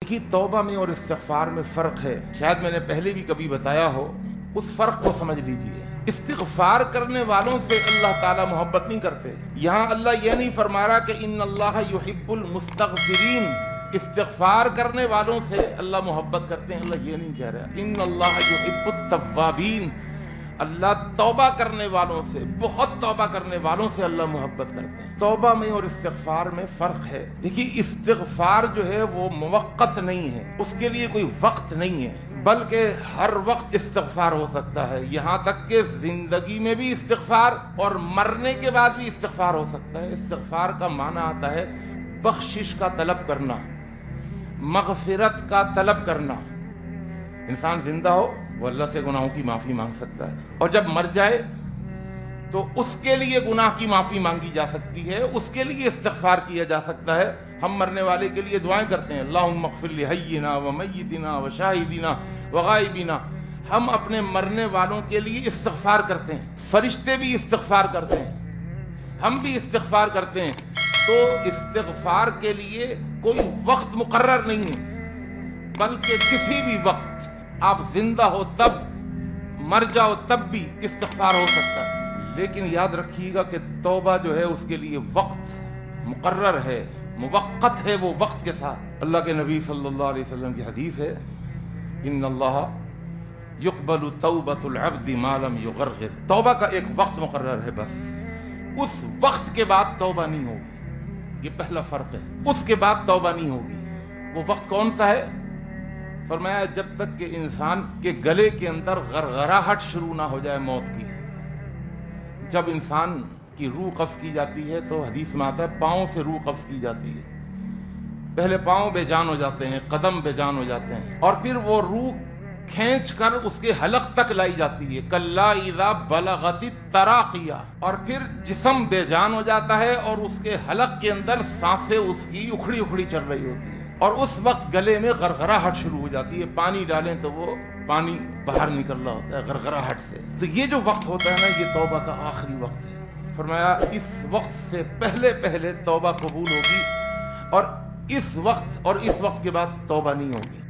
देखिए, तौबा में और इस्तिग़फ़ार में फ़र्क है। शायद मैंने पहले भी कभी बताया हो, उस फ़र्क को समझ लीजिए। इस्तिग़फ़ार करने वालों से अल्लाह ताला मोहब्बत नहीं करते। यहाँ अल्लाह यह नहीं फरमा रहा कि इन्नल्लाह युहिब्बुल मुस्तग़फ़िरीन, इस्तिग़फ़ार करने वालों से अल्लाह मोहब्बत करते हैं। अल्लाह ये नहीं कह रहा। इन्नल्लाह युहिब्बुत तव्वाबीन, अल्लाह तौबा करने वालों से, बहुत तौबा करने वालों से अल्लाह मोहब्बत करते हैं। तौबा में और इस्तिग़फ़ार में फ़र्क है। देखिए, इस्तिग़फ़ार जो है वो मुवक्कत नहीं है, उसके लिए कोई वक्त नहीं है, बल्कि हर वक्त इस्तिग़फ़ार हो सकता है। यहाँ तक कि जिंदगी में भी इस्तिग़फ़ार और मरने के बाद भी इस्तिग़फ़ार हो सकता है। इस्तिग़फ़ार का माना आता है बख्शिश का तलब करना, मग़फ़िरत का तलब करना। इंसान जिंदा हो वो अल्लाह से गुनाहों की माफ़ी मांग सकता है, और जब मर जाए तो उसके लिए गुनाह की माफ़ी मांगी जा सकती है, उसके लिए इस्तिग़फ़ार किया जा सकता है। हम मरने वाले के लिए दुआएं करते हैं, अल्लाहुम्मा अग़फ़िर लि हय्यिना व मय्यितिना व शाहिदिना व गायबिना। हम अपने मरने वालों के लिए इस्तिग़फ़ार करते हैं, फरिश्ते भी इस्तिग़फ़ार करते हैं, हम भी इस्तिग़फ़ार करते हैं। तो इस्तिग़फ़ार के लिए कोई वक्त मुक़र्रर नहीं है, बल्कि किसी भी वक्त, आप जिंदा हो तब, मर जाओ तब भी इस्तिग़फ़ार हो सकता है। लेकिन याद रखिएगा कि तौबा जो है उसके लिए वक्त मुक़र्रर है, मुवक्कत है। वो वक्त के साथ अल्लाह के नबी सल्लल्लाहु अलैहि वसल्लम की हदीस है, इन्नल्लाह युक़बलु तौबतुल अब्दि मा लम युग़रग़िर। तौबा का एक वक्त मुक़र्रर है, बस उस वक्त के बाद तौबा नहीं होगी। ये पहला फ़र्क है। उसके बाद तौबा नहीं होगी। वो वक्त कौन सा है? फरमाया, जब तक कि इंसान के गले के अंदर गरगराहट शुरू ना हो जाए मौत की। जब इंसान की रूह कब्ज़ की जाती है तो हदीस में आता है पाँव से रूह कब्ज़ की जाती है। पहले पाँव बेजान हो जाते हैं, कदम बेजान हो जाते हैं, और फिर वो रूह खींच कर उसके हलक तक लाई जाती है, कल्ला इज़ा बलगति तराक़िया। और फिर जिस्म बेजान हो जाता है और उसके हलक के अंदर सांसें उसकी उखड़ी उखड़ी चल रही होती है, और उस वक्त गले में गरगराहट शुरू हो जाती है। पानी डालें तो वो पानी बाहर निकल रहा होता है गरगराहट से। तो ये जो वक्त होता है ना, ये तौबा का आखिरी वक्त है। फरमाया, इस वक्त से पहले पहले तौबा कबूल होगी, और इस वक्त के बाद तौबा नहीं होगी।